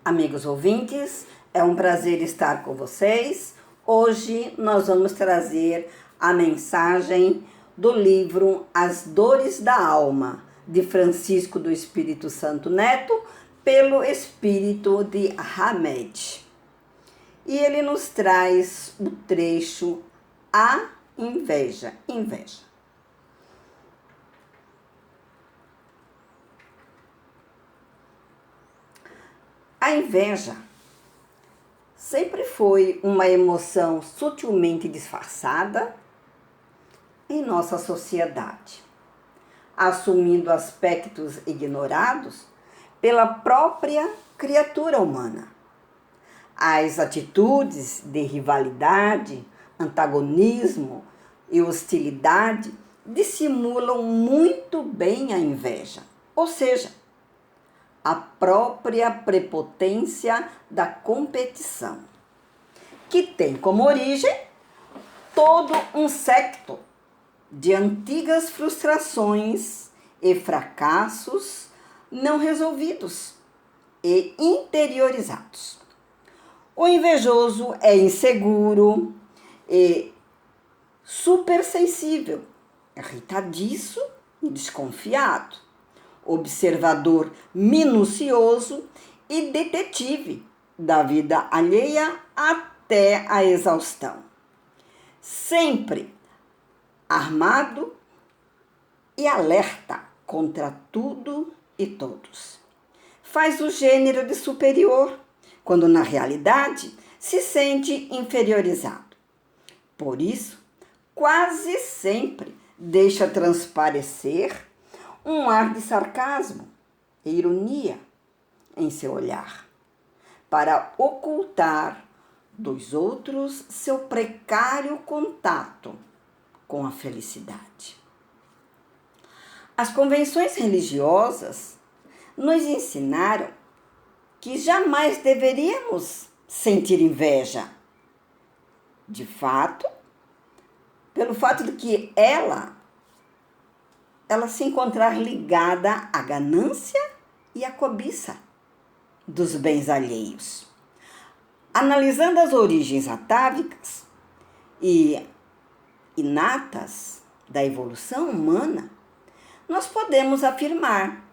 Amigos ouvintes, é um prazer estar com vocês. Hoje nós vamos trazer a mensagem do livro As Dores da Alma, de Francisco do Espírito Santo Neto, pelo Espírito de Hamed. E ele nos traz o trecho A Inveja. A inveja sempre foi uma emoção sutilmente disfarçada em nossa sociedade, assumindo aspectos ignorados pela própria criatura humana. As atitudes de rivalidade, antagonismo e hostilidade dissimulam muito bem a inveja, ou seja, a própria prepotência da competição, que tem como origem todo um séquito de antigas frustrações e fracassos não resolvidos e interiorizados. O invejoso é inseguro e supersensível, irritadiço e desconfiado, observador minucioso e detetive da vida alheia até a exaustão. Sempre armado e alerta contra tudo e todos. Faz o gênero de superior, quando na realidade se sente inferiorizado. Por isso, quase sempre deixa transparecer um ar de sarcasmo e ironia em seu olhar, para ocultar dos outros seu precário contato com a felicidade. As convenções religiosas nos ensinaram que jamais deveríamos sentir inveja. De fato, pelo fato de que ela se encontrar ligada à ganância e à cobiça dos bens alheios. Analisando as origens atávicas e inatas da evolução humana, nós podemos afirmar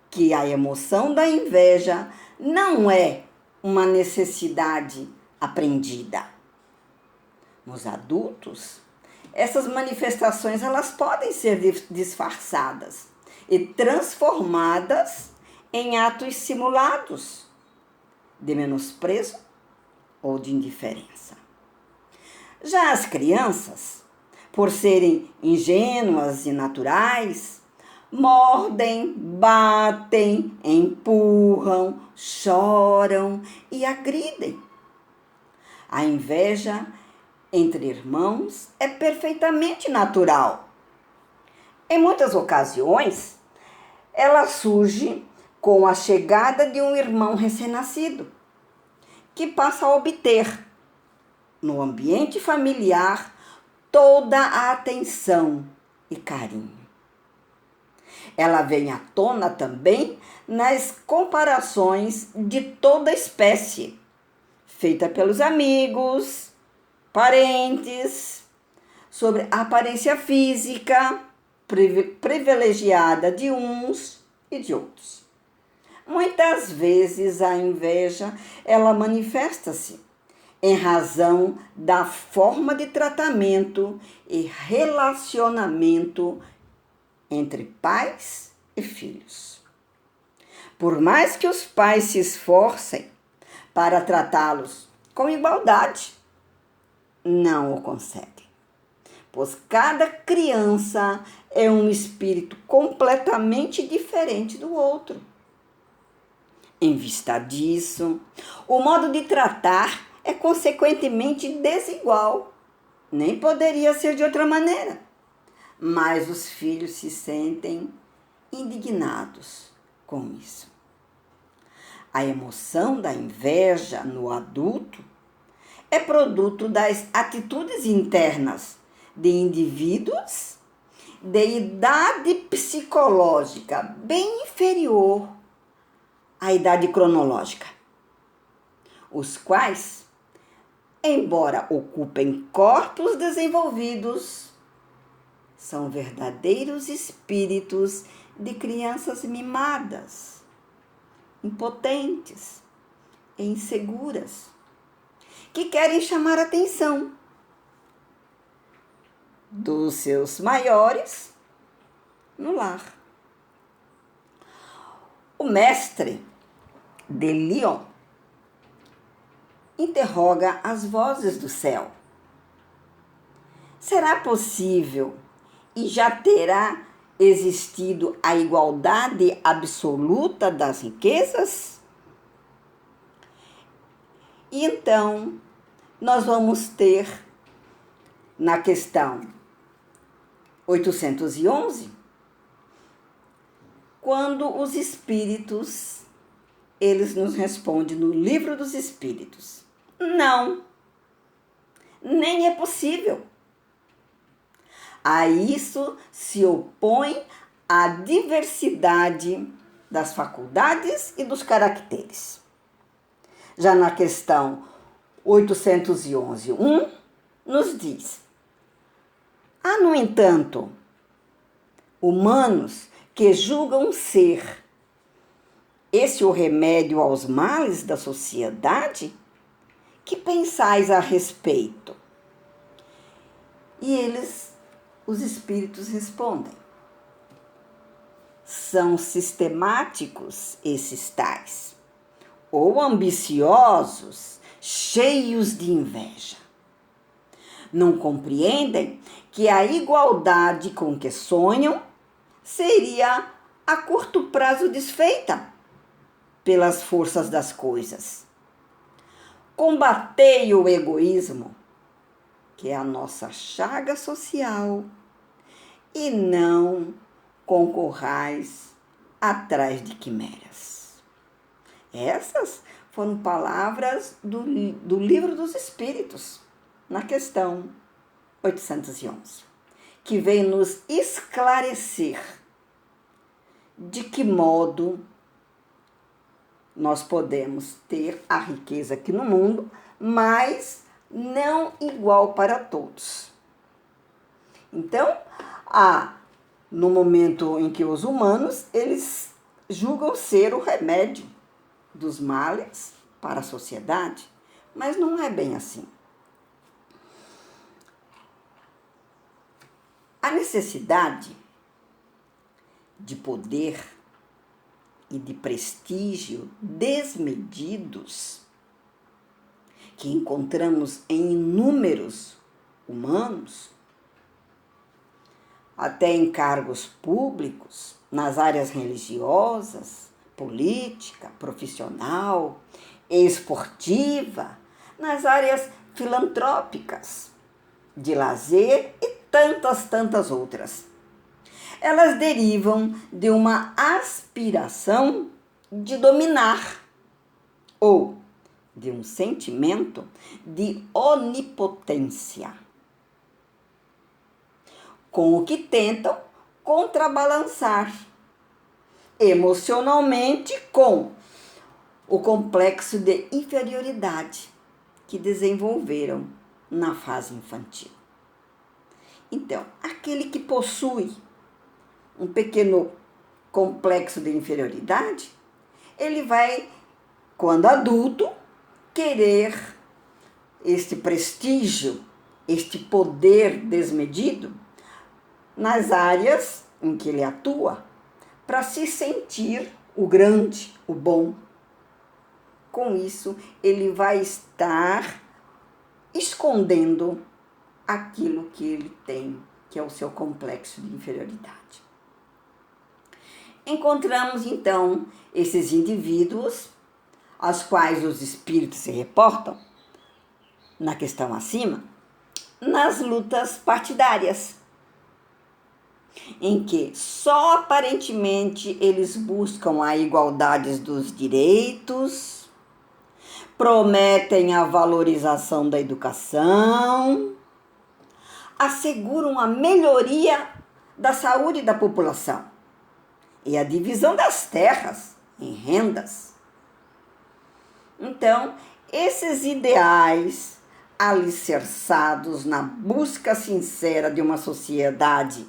que a emoção da inveja não é uma necessidade aprendida. Nos adultos, essas manifestações elas podem ser disfarçadas e transformadas em atos simulados de menosprezo ou de indiferença. Já as crianças, por serem ingênuas e naturais, mordem, batem, empurram, choram e agridem. A inveja entre irmãos é perfeitamente natural. Em muitas ocasiões, ela surge com a chegada de um irmão recém-nascido, que passa a obter, no ambiente familiar, toda a atenção e carinho. Ela vem à tona também nas comparações de toda espécie, feita pelos amigos, parentes, sobre a aparência física privilegiada de uns e de outros. Muitas vezes a inveja, ela manifesta-se em razão da forma de tratamento e relacionamento entre pais e filhos. Por mais que os pais se esforcem para tratá-los com igualdade, não o conseguem, pois cada criança é um espírito completamente diferente do outro. Em vista disso, o modo de tratar é consequentemente desigual. Nem poderia ser de outra maneira. Mas os filhos se sentem indignados com isso. A emoção da inveja no adulto é produto das atitudes internas de indivíduos de idade psicológica bem inferior à idade cronológica. os quais, embora ocupem corpos desenvolvidos, são verdadeiros espíritos de crianças mimadas, impotentes e inseguras, que querem chamar a atenção dos seus maiores no lar. O mestre de Lyon interroga as vozes do céu. Será possível e já terá existido a igualdade absoluta das riquezas? E então, nós vamos ter, na questão 811, quando os espíritos, eles nos respondem no Livro dos Espíritos: não, nem é possível. A isso se opõe a diversidade das faculdades e dos caracteres. Já na questão 811.1, nos diz: há, no entanto, humanos que julgam ser esse o remédio aos males da sociedade? Que pensais a respeito? E os espíritos respondem: são sistemáticos esses tais, ou ambiciosos, cheios de inveja. Não compreendem que a igualdade com que sonham seria a curto prazo desfeita pelas forças das coisas. Combatei o egoísmo, que é a nossa chaga social, e não concorrais atrás de quimeras. Essas foram palavras do Livro dos Espíritos, na questão 811, que vem nos esclarecer de que modo nós podemos ter a riqueza aqui no mundo, mas não igual para todos. Então, no momento em que os humanos, eles julgam ser o remédio dos males para a sociedade, mas não é bem assim. A necessidade de poder e de prestígio desmedidos que encontramos em inúmeros humanos, até em cargos públicos, nas áreas religiosas, política, profissional, esportiva, nas áreas filantrópicas, de lazer e tantas outras. Elas derivam de uma aspiração de dominar ou de um sentimento de onipotência, com o que tentam contrabalançar emocionalmente com o complexo de inferioridade que desenvolveram na fase infantil. Então, aquele que possui um pequeno complexo de inferioridade, ele vai, quando adulto, querer este prestígio, este poder desmedido nas áreas em que ele atua, para se sentir o grande, o bom. Com isso, ele vai estar escondendo aquilo que ele tem, que é o seu complexo de inferioridade. Encontramos, então, esses indivíduos, aos quais os espíritos se reportam, na questão acima, nas lutas partidárias, em que só aparentemente eles buscam a igualdade dos direitos, prometem a valorização da educação, asseguram a melhoria da saúde da população e a divisão das terras em rendas. Então, Esses ideais, alicerçados na busca sincera de uma sociedade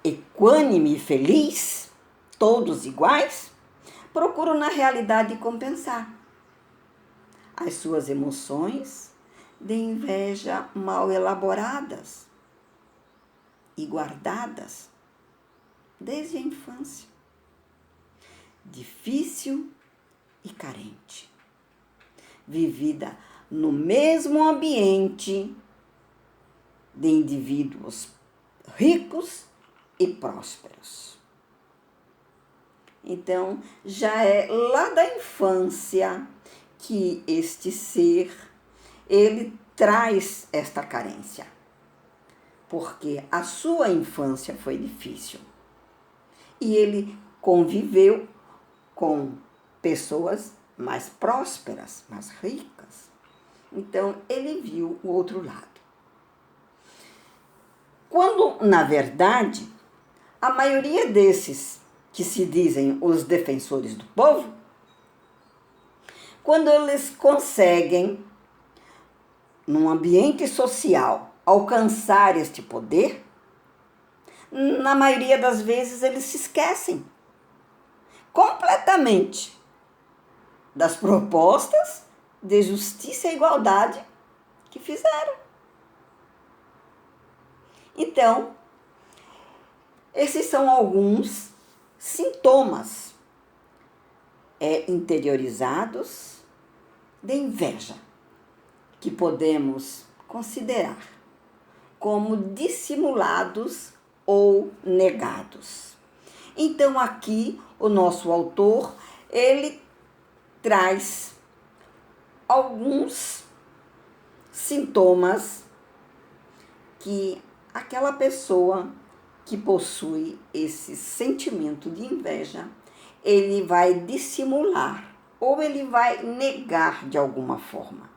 equânime e feliz, todos iguais, procuram na realidade compensar as suas emoções de inveja mal elaboradas e guardadas desde a infância, difícil e carente, vivida no mesmo ambiente de indivíduos ricos e prósperos. Então, já é lá da infância que este ser, ele traz esta carência, porque a sua infância foi difícil e ele conviveu com pessoas mais prósperas, mais ricas. Então, ele viu o outro lado. Quando, na verdade, a maioria desses que se dizem os defensores do povo, quando eles conseguem, num ambiente social, alcançar este poder, na maioria das vezes eles se esquecem completamente das propostas de justiça e igualdade que fizeram. Então, esses são alguns sintomas interiorizados de inveja que podemos considerar como dissimulados ou negados. Então, aqui, o nosso autor, ele traz alguns sintomas que aquela pessoa que possui esse sentimento de inveja, ele vai dissimular ou ele vai negar de alguma forma.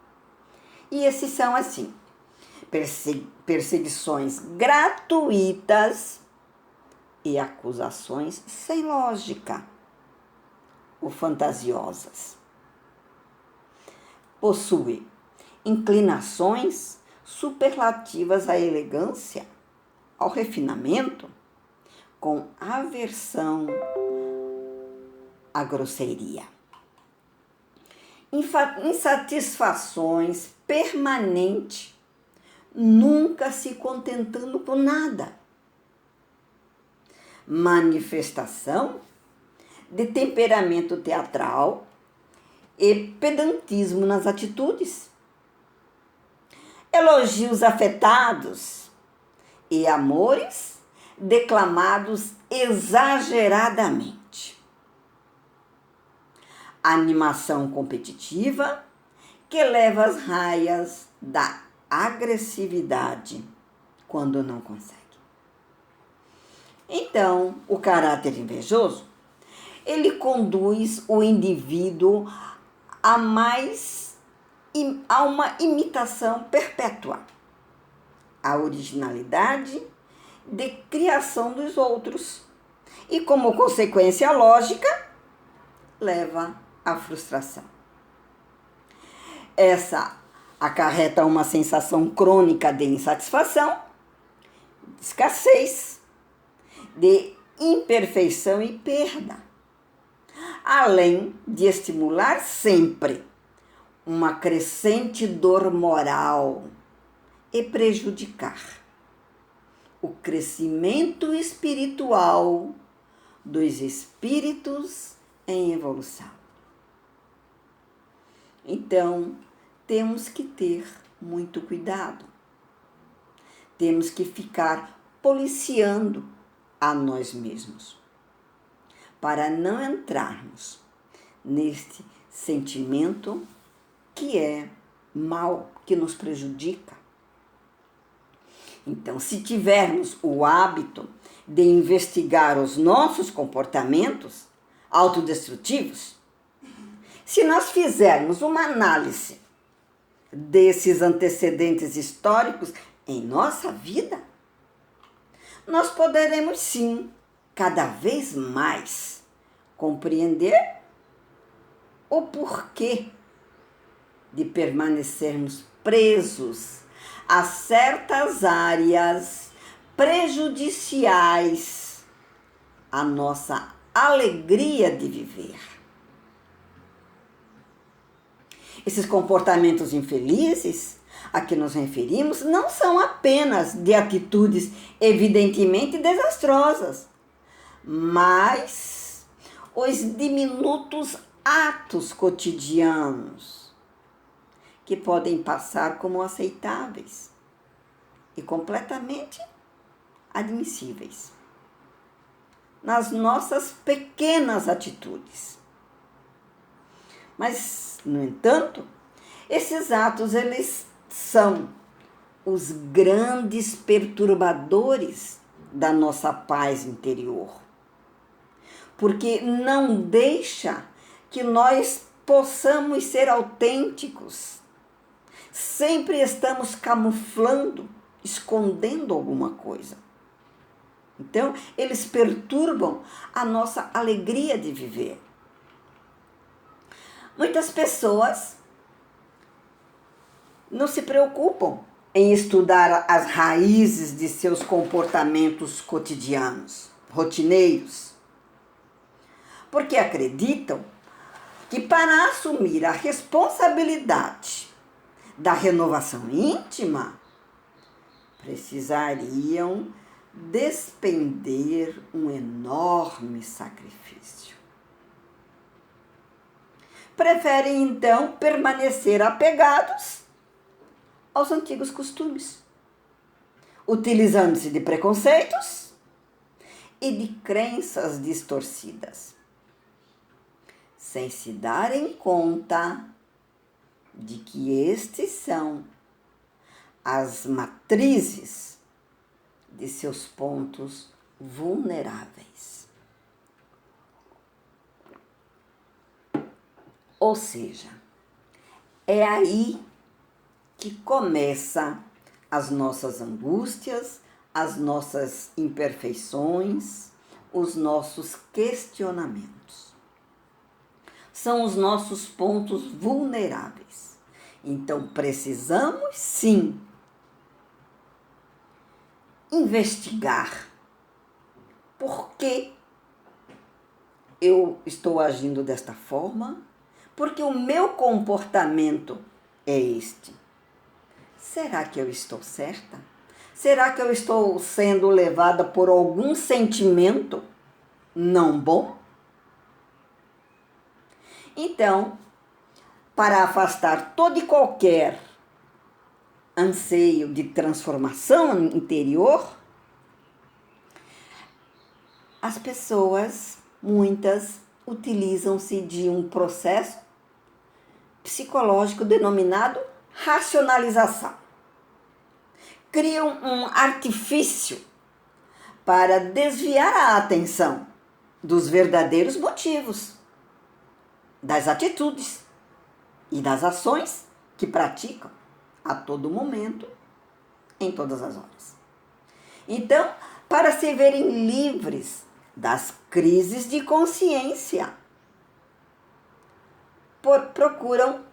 E esses são assim: perseguições gratuitas e acusações sem lógica ou fantasiosas. Possui inclinações superlativas à elegância, ao refinamento, com aversão à grosseria. Insatisfações permanentes, nunca se contentando com nada. Manifestação de temperamento teatral e pedantismo nas atitudes. Elogios afetados e amores declamados exageradamente. Animação competitiva que leva às raias da agressividade quando não consegue. Então, o caráter invejoso, ele conduz o indivíduo a uma imitação perpétua, a originalidade de criação dos outros e, como consequência lógica, leva à frustração. Essa acarreta uma sensação crônica de insatisfação, de escassez, de imperfeição e perda, além de estimular sempre uma crescente dor moral e prejudicar o crescimento espiritual dos espíritos em evolução. Então, temos que ter muito cuidado. Temos que ficar policiando a nós mesmos, para não entrarmos neste sentimento que é mal, que nos prejudica. Então, se tivermos o hábito de investigar os nossos comportamentos autodestrutivos, se nós fizermos uma análise desses antecedentes históricos em nossa vida, nós poderemos sim, cada vez mais, compreender o porquê de permanecermos presos a certas áreas prejudiciais à nossa alegria de viver. Esses comportamentos infelizes a que nos referimos não são apenas de atitudes evidentemente desastrosas, mas os diminutos atos cotidianos que podem passar como aceitáveis e completamente admissíveis nas nossas pequenas atitudes. Mas, no entanto, esses atos, eles são os grandes perturbadores da nossa paz interior, porque não deixa que nós possamos ser autênticos. Sempre estamos camuflando, escondendo alguma coisa. Então, eles perturbam a nossa alegria de viver. Muitas pessoas não se preocupam em estudar as raízes de seus comportamentos cotidianos, rotineiros, porque acreditam que para assumir a responsabilidade da renovação íntima, precisariam despender um enorme sacrifício. Preferem, então, permanecer apegados aos antigos costumes, utilizando-se de preconceitos e de crenças distorcidas, sem se darem conta de que estes são as matrizes de seus pontos vulneráveis. Ou seja, é aí que começa as nossas angústias, as nossas imperfeições, os nossos questionamentos. São os nossos pontos vulneráveis. Então, precisamos, sim, investigar por que eu estou agindo desta forma, porque o meu comportamento é este. Será que eu estou certa? Será que eu estou sendo levada por algum sentimento não bom? Então, para afastar todo e qualquer anseio de transformação interior, as pessoas, muitas, utilizam-se de um processo psicológico denominado racionalização. Criam um artifício para desviar a atenção dos verdadeiros motivos, das atitudes e das ações que praticam a todo momento, em todas as horas. Então, para se verem livres das crises de consciência, procuram,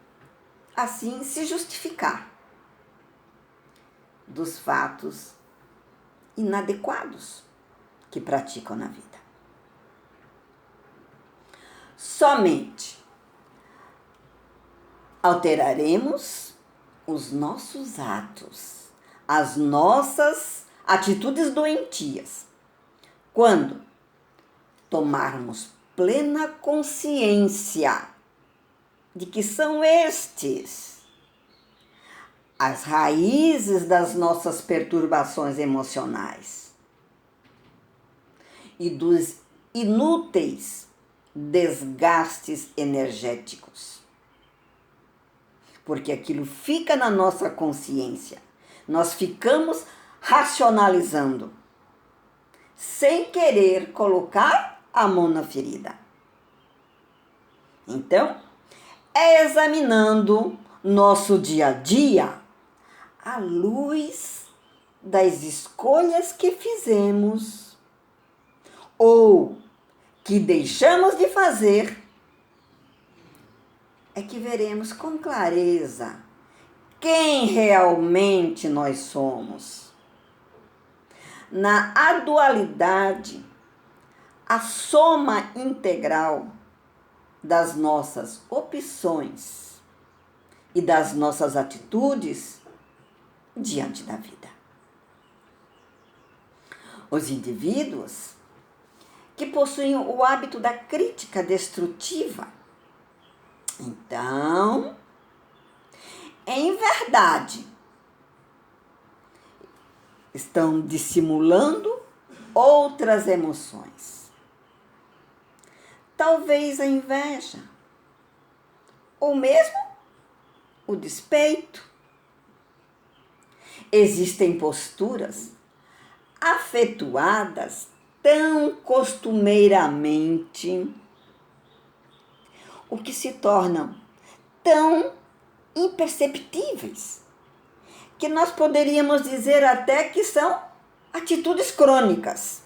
assim, se justificar dos fatos inadequados que praticam na vida. Somente alteraremos os nossos atos, as nossas atitudes doentias, quando tomarmos plena consciência de que são estes as raízes das nossas perturbações emocionais e dos inúteis desgastes energéticos. Porque aquilo fica na nossa consciência. Nós ficamos racionalizando, sem querer colocar a mão na ferida. Então, é examinando nosso dia a dia à luz das escolhas que fizemos ou que deixamos de fazer, é que veremos com clareza quem realmente nós somos. Na dualidade, a soma integral das nossas opções e das nossas atitudes diante da vida. Os indivíduos que possuem o hábito da crítica destrutiva, então, em verdade, estão dissimulando outras emoções. Talvez a inveja, ou mesmo o despeito. Existem posturas afetuadas tão costumeiramente, o que se tornam tão imperceptíveis, que nós poderíamos dizer até que são atitudes crônicas.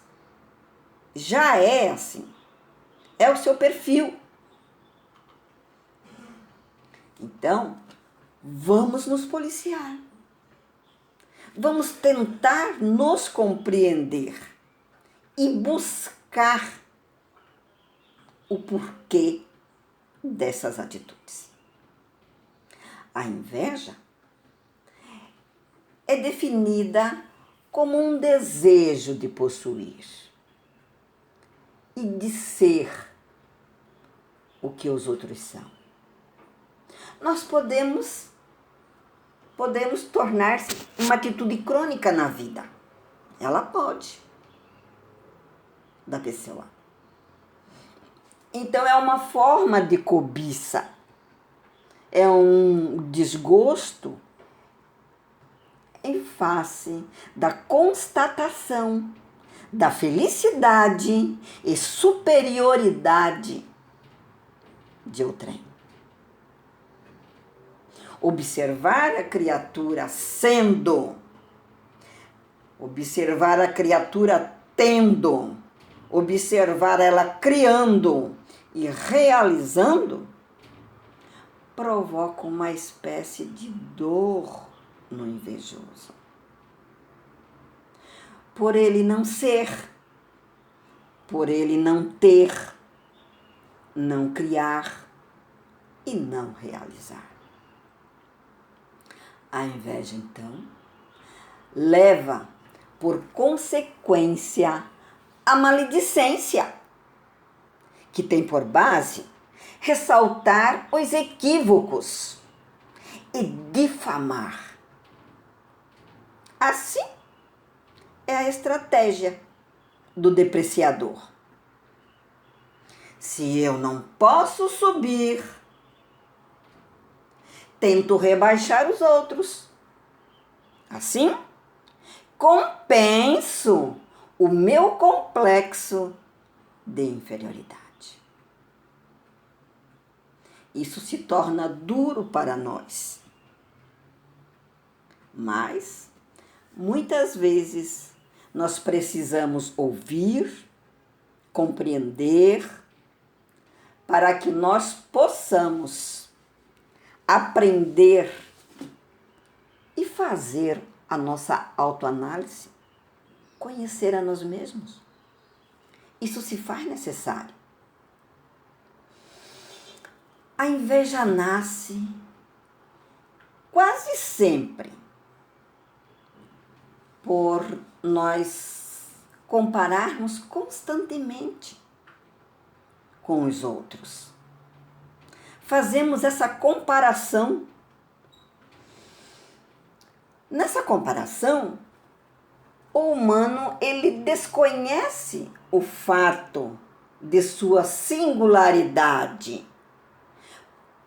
Já é assim, é o seu perfil. Então, vamos nos policiar. Vamos tentar nos compreender e buscar o porquê dessas atitudes. A inveja é definida como um desejo de possuir e de ser o que os outros são. Nós podemos tornar-se uma atitude crônica na vida. Ela pode, da pessoa. Então, é uma forma de cobiça. É um desgosto em face da constatação da felicidade e superioridade de outrem. Observar a criatura sendo, observar a criatura tendo, observar ela criando e realizando, provoca uma espécie de dor no invejoso. Por ele não ser, por ele não ter, não criar e não realizar. A inveja, então, leva por consequência a maledicência, que tem por base ressaltar os equívocos e difamar. Assim é a estratégia do depreciador. Se eu não posso subir, tento rebaixar os outros. Assim, compenso o meu complexo de inferioridade. Isso se torna duro para nós. Mas, muitas vezes, nós precisamos ouvir, compreender, para que nós possamos aprender e fazer a nossa autoanálise, conhecer a nós mesmos. Isso se faz necessário. A inveja nasce quase sempre por nós compararmos constantemente com os outros. Fazemos essa comparação. Nessa comparação, o humano, ele desconhece o fato de sua singularidade,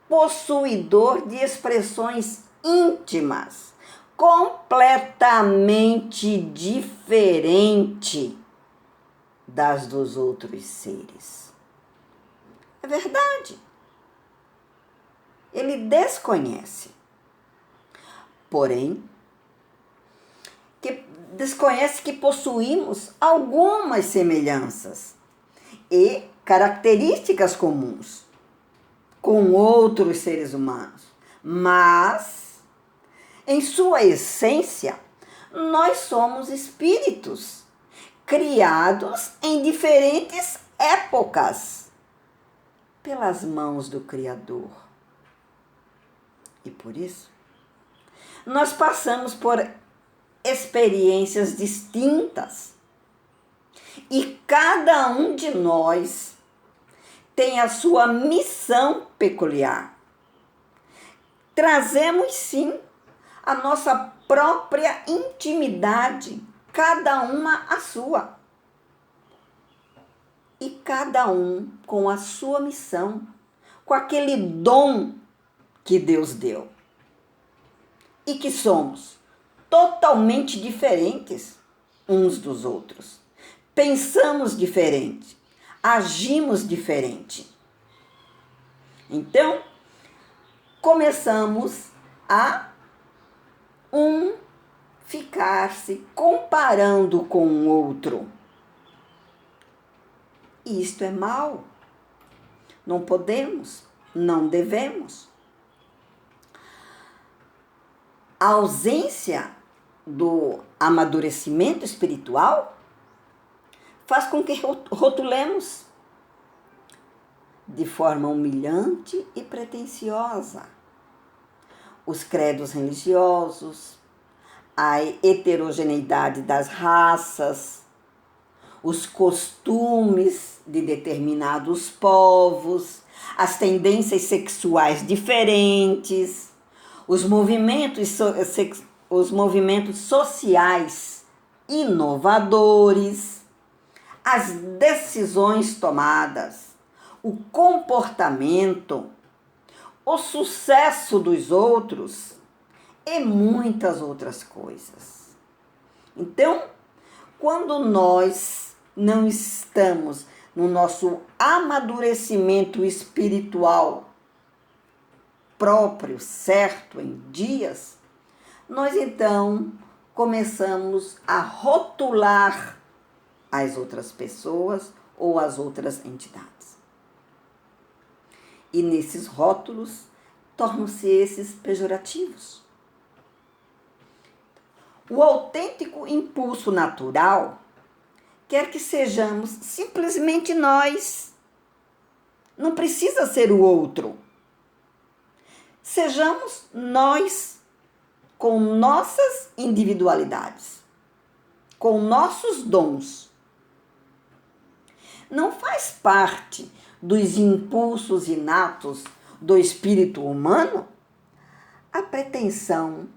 possuidor de expressões íntimas, completamente diferente das dos outros seres. É verdade. Ele desconhece. Porém, desconhece que possuímos algumas semelhanças e características comuns. com outros seres humanos, mas, em sua essência, nós somos espíritos criados em diferentes épocas pelas mãos do Criador. E por isso, nós passamos por experiências distintas. E cada um de nós tem a sua missão peculiar. Trazemos, sim, a nossa própria intimidade, cada uma a sua. E cada um com a sua missão, com aquele dom que Deus deu. E que somos totalmente diferentes uns dos outros. Pensamos diferente, agimos diferente. Então, começamos a ficar se comparando com o outro. E isto é mal. Não podemos, não devemos. A ausência do amadurecimento espiritual faz com que rotulemos de forma humilhante e pretensiosa os credos religiosos, a heterogeneidade das raças, os costumes de determinados povos, as tendências sexuais diferentes, os movimentos sociais inovadores, as decisões tomadas, o comportamento, o sucesso dos outros e muitas outras coisas. Então, quando nós não estamos no nosso amadurecimento espiritual próprio, certo, em dias, nós então começamos a rotular as outras pessoas ou as outras entidades. E nesses rótulos tornam-se esses pejorativos. O autêntico impulso natural quer que sejamos simplesmente nós. Não precisa ser o outro. Sejamos nós com nossas individualidades, com nossos dons. Não faz parte dos impulsos inatos do espírito humano a pretensão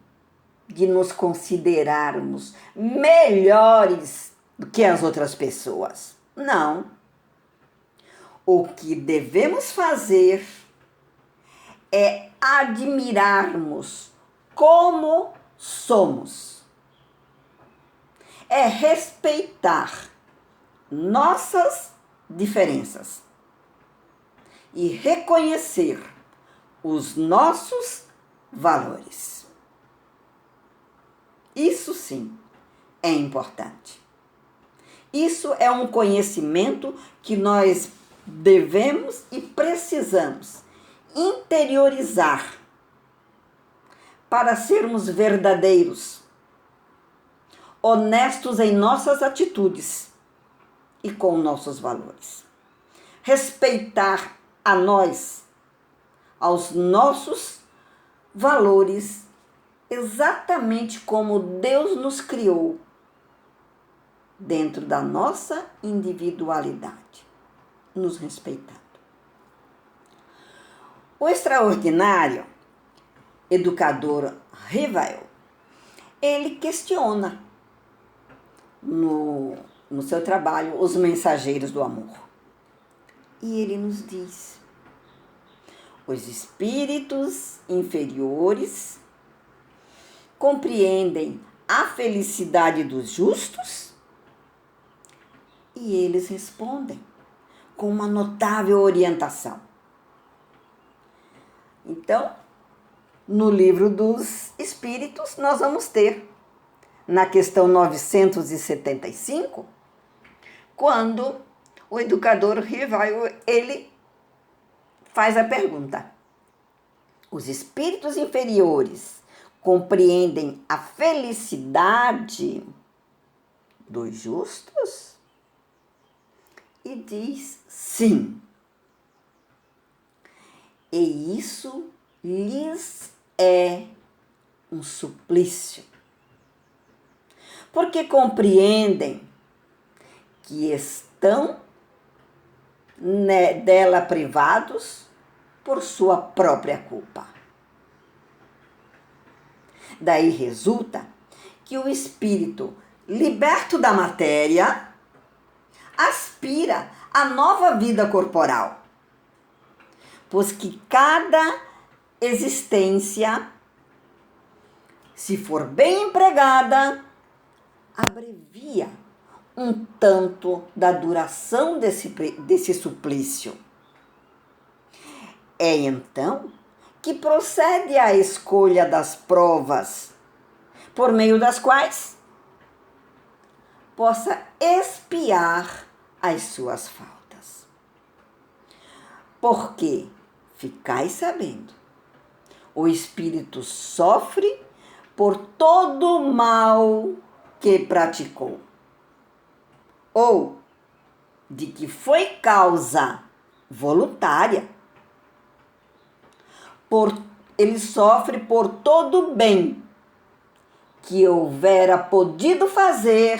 de nos considerarmos melhores do que as outras pessoas. Não. O que devemos fazer é admirarmos como somos. É respeitar nossas diferenças e reconhecer os nossos valores. Isso sim é importante. Isso é um conhecimento que nós devemos e precisamos interiorizar para sermos verdadeiros, honestos em nossas atitudes e com nossos valores. Respeitar a nós, aos nossos valores, exatamente como Deus nos criou, dentro da nossa individualidade, nos respeitando. O extraordinário educador Rivail, ele questiona no seu trabalho os mensageiros do amor. E ele nos diz: os espíritos inferiores compreendem a felicidade dos justos? E eles respondem com uma notável orientação. Então, no livro dos Espíritos, nós vamos ter, na questão 975, quando o educador Rivail, ele faz a pergunta: os espíritos inferiores compreendem a felicidade dos justos? E diz sim. E isso lhes é um suplício, porque compreendem que estão dela privados por sua própria culpa. Daí resulta que o espírito, liberto da matéria, aspira à nova vida corporal, pois que cada existência, se for bem empregada, abrevia um tanto da duração desse suplício. É então que procede a escolha das provas, por meio das quais possa expiar as suas faltas. Porque, ficai sabendo, o espírito sofre por todo o mal que praticou, ou de que foi causa voluntária. Ele sofre por todo o bem que houvera podido fazer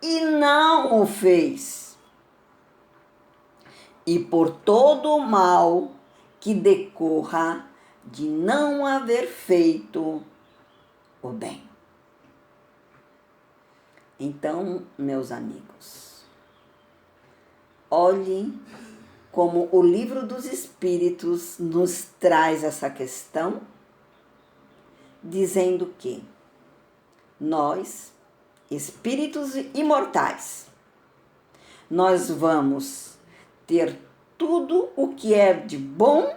e não o fez, e por todo o mal que decorra de não haver feito o bem. Então, meus amigos, olhem como o Livro dos Espíritos nos traz essa questão, dizendo que nós, espíritos imortais, nós vamos ter tudo o que é de bom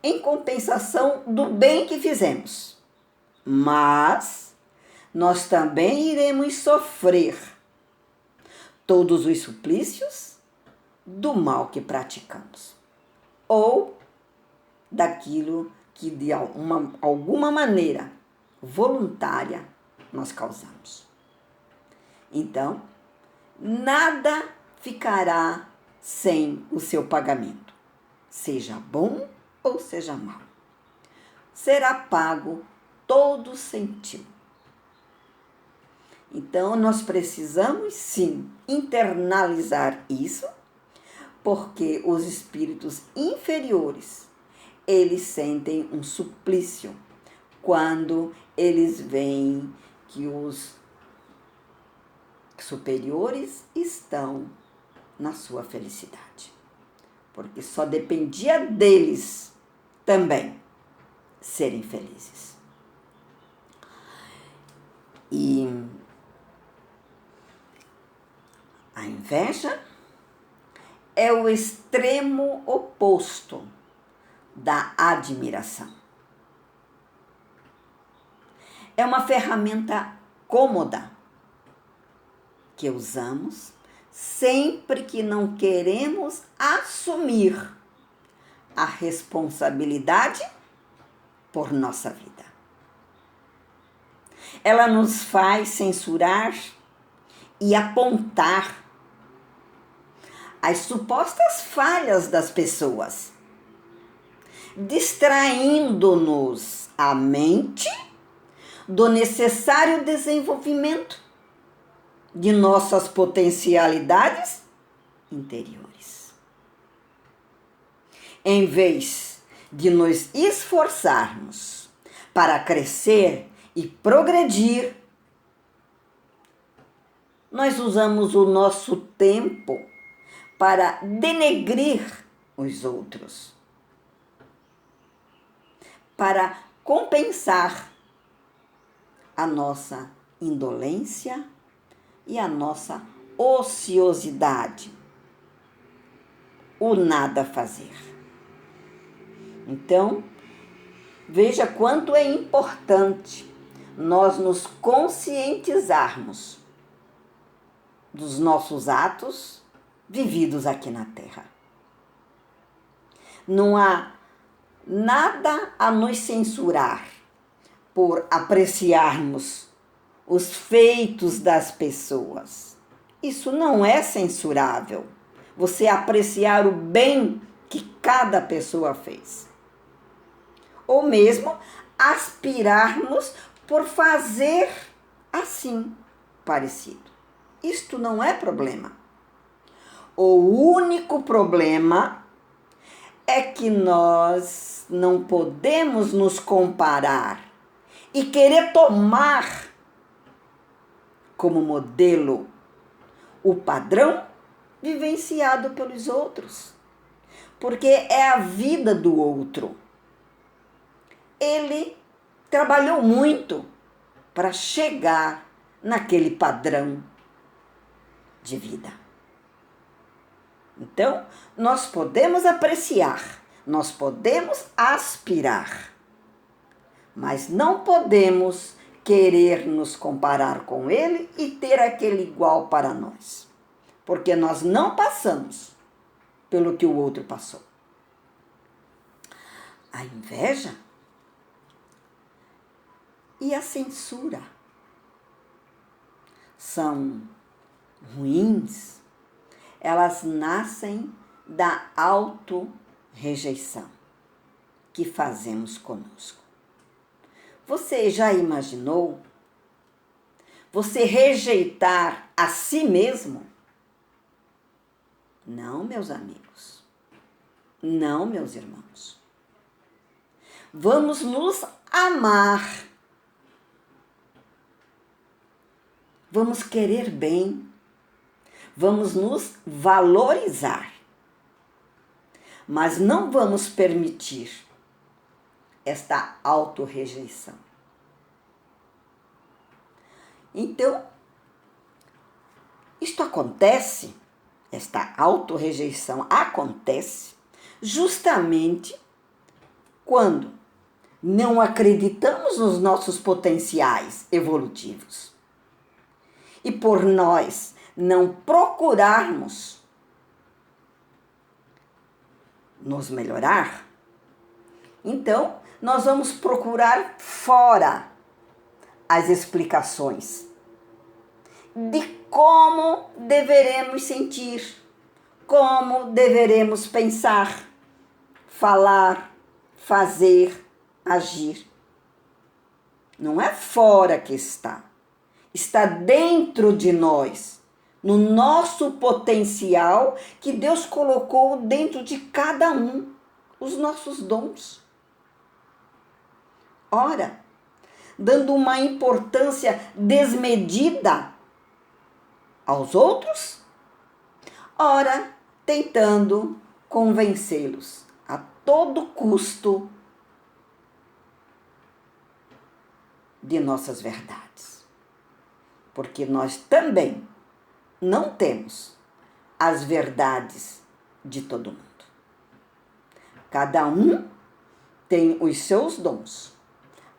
em compensação do bem que fizemos. Mas nós também iremos sofrer todos os suplícios do mal que praticamos, ou daquilo que de alguma maneira voluntária nós causamos. Então, nada ficará sem o seu pagamento, seja bom ou seja mal. Será pago todo centimo. Então, nós precisamos sim internalizar isso, porque os espíritos inferiores, eles sentem um suplício quando eles veem que os superiores estão na sua felicidade. Porque só dependia deles também serem felizes. E a inveja é o extremo oposto da admiração. É uma ferramenta cômoda que usamos sempre que não queremos assumir a responsabilidade por nossa vida. Ela nos faz censurar e apontar as supostas falhas das pessoas, distraindo-nos a mente do necessário desenvolvimento de nossas potencialidades interiores. Em vez de nos esforçarmos para crescer e progredir, nós usamos o nosso tempo para denegrir os outros, para compensar a nossa indolência e a nossa ociosidade, o nada fazer. Então, veja quanto é importante nós nos conscientizarmos dos nossos atos vividos aqui na Terra. Não há nada a nos censurar por apreciarmos os feitos das pessoas. Isso não é censurável. Você apreciar o bem que cada pessoa fez. Ou mesmo aspirarmos por fazer assim, parecido. Isto não é problema. O único problema é que nós não podemos nos comparar e querer tomar como modelo o padrão vivenciado pelos outros, porque é a vida do outro. Ele trabalhou muito para chegar naquele padrão de vida. Então, nós podemos apreciar, nós podemos aspirar, mas não podemos querer nos comparar com ele e ter aquele igual para nós, porque nós não passamos pelo que o outro passou. A inveja e a censura são ruins, elas nascem da auto-rejeição que fazemos conosco. Você já imaginou você rejeitar a si mesmo? Não, meus amigos. Não, meus irmãos. Vamos nos amar. Vamos querer bem. Vamos nos valorizar. Mas não vamos permitir esta autorrejeição. Então, isto acontece, esta autorrejeição acontece justamente quando não acreditamos nos nossos potenciais evolutivos. E por nós não procurarmos nos melhorar, então nós vamos procurar fora as explicações de como deveremos sentir, como deveremos pensar, falar, fazer, agir. Não é fora que está dentro de nós, no nosso potencial que Deus colocou dentro de cada um, os nossos dons. Ora, dando uma importância desmedida aos outros, ora, tentando convencê-los a todo custo de nossas verdades. Porque nós também não temos as verdades de todo mundo. Cada um tem os seus dons,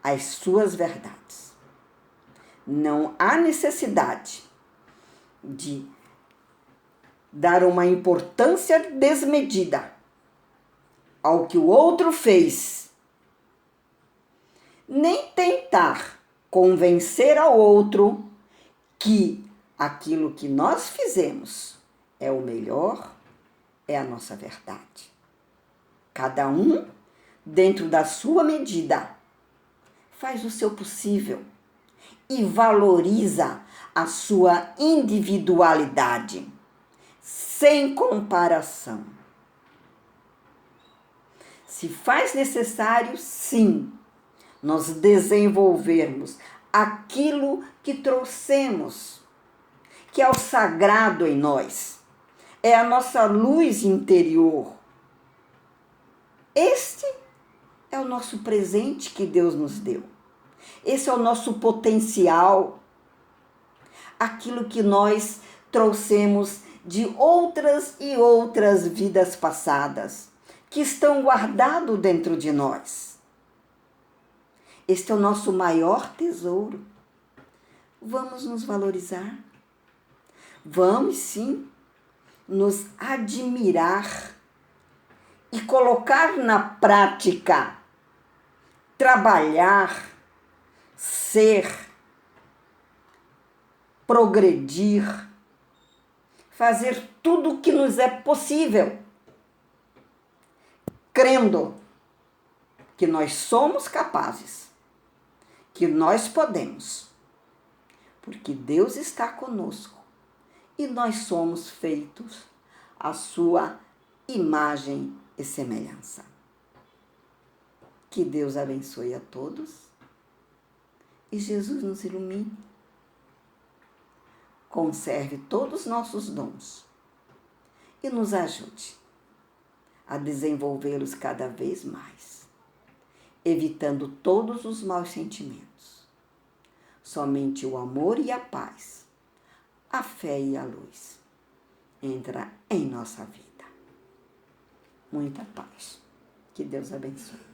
as suas verdades. Não há necessidade de dar uma importância desmedida ao que o outro fez, nem tentar convencer ao outro que aquilo que nós fizemos é o melhor, é a nossa verdade. Cada um, dentro da sua medida, faz o seu possível e valoriza a sua individualidade, sem comparação. Se faz necessário, sim, nós desenvolvermos aquilo que trouxemos, que é o sagrado em nós, é a nossa luz interior. Este é o nosso presente que Deus nos deu. Esse é o nosso potencial, aquilo que nós trouxemos de outras e outras vidas passadas, que estão guardados dentro de nós. Este é o nosso maior tesouro. Vamos nos valorizar. Vamos, sim, nos admirar e colocar na prática, trabalhar, ser, progredir, fazer tudo o que nos é possível, crendo que nós somos capazes, que nós podemos, porque Deus está conosco e nós somos feitos à sua imagem e semelhança. Que Deus abençoe a todos e Jesus nos ilumine. Conserve todos os nossos dons e nos ajude a desenvolvê-los cada vez mais, evitando todos os maus sentimentos. Somente o amor e a paz, a fé e a luz entra em nossa vida. Muita paz. Que Deus abençoe.